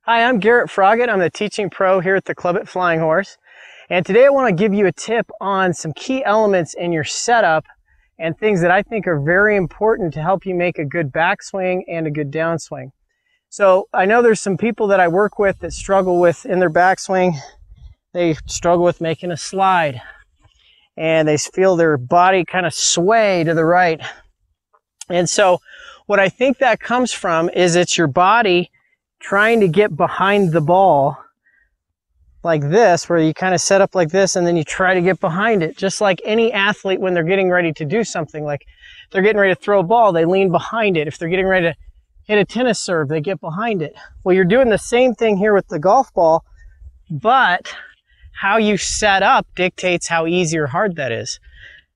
Hi, I'm Garrett Froggatte. I'm the teaching pro here at the club at Flying Horse. And today I want to give you a tip on some key elements in your setup and things that I think are very important to help you make a good backswing and a good downswing. So I know there's some people that I work with that struggle with in their backswing. They struggle with making a slide and they feel their body kind of sway to the right. And so what I think that comes from is it's your body trying to get behind the ball like this, where you kind of set up like this and then you try to get behind it. Just like any athlete when they're getting ready to do something, like they're getting ready to throw a ball, they lean behind it. If they're getting ready to hit a tennis serve, they get behind it. Well, you're doing the same thing here with the golf ball, but how you set up dictates how easy or hard that is.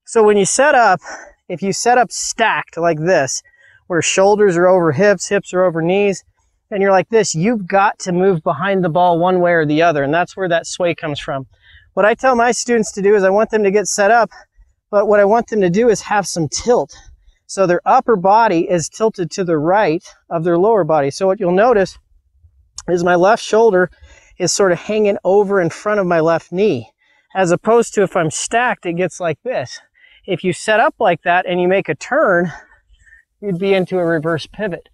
So when you set up, if you set up stacked like this, where shoulders are over hips, hips are over knees, and you're like this, you've got to move behind the ball one way or the other, and that's where that sway comes from. What I tell my students to do is I want them to get set up, but what I want them to do is have some tilt. So their upper body is tilted to the right of their lower body. So what you'll notice is my left shoulder is sort of hanging over in front of my left knee, as opposed to if I'm stacked, it gets like this. If you set up like that and you make a turn, you'd be into a reverse pivot.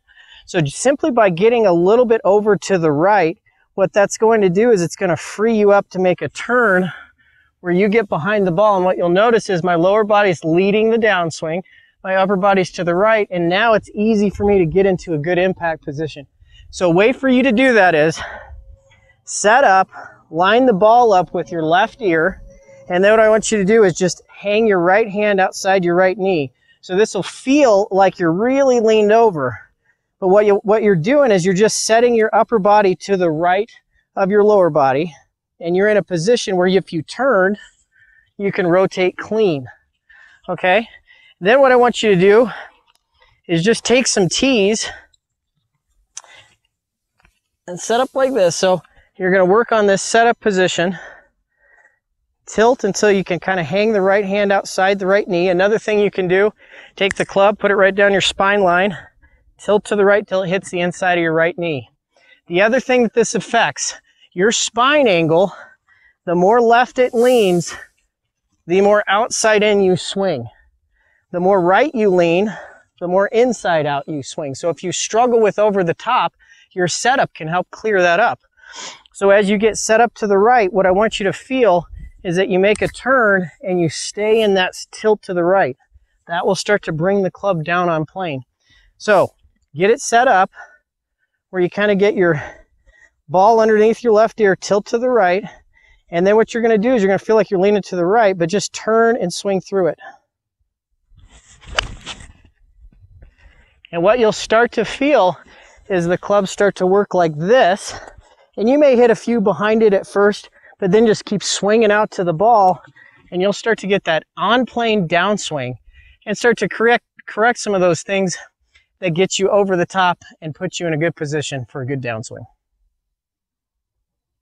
So simply by getting a little bit over to the right, what that's going to do is it's going to free you up to make a turn where you get behind the ball. And what you'll notice is my lower body's leading the downswing, my upper body's to the right, and now it's easy for me to get into a good impact position. So a way for you to do that is set up, line the ball up with your left ear, and then what I want you to do is just hang your right hand outside your right knee. So this will feel like you're really leaned over. But what you're doing is you're just setting your upper body to the right of your lower body, and you're in a position where if you turn, you can rotate clean, okay? Then what I want you to do is just take some tees and set up like this. So you're going to work on this setup position, tilt until you can kind of hang the right hand outside the right knee. Another thing you can do, take the club, put it right down your spine line, tilt to the right till it hits the inside of your right knee. The other thing that this affects, your spine angle, the more left it leans, the more outside in you swing. The more right you lean, the more inside out you swing. So if you struggle with over the top, your setup can help clear that up. So as you get set up to the right, what I want you to feel is that you make a turn and you stay in that tilt to the right. That will start to bring the club down on plane. So get it set up where you kind of get your ball underneath your left ear, tilt to the right, and then what you're going to do is you're going to feel like you're leaning to the right, but just turn and swing through it. And what you'll start to feel is the club start to work like this, and you may hit a few behind it at first, but then just keep swinging out to the ball, and you'll start to get that on-plane downswing and start to correct some of those things that gets you over the top and puts you in a good position for a good downswing.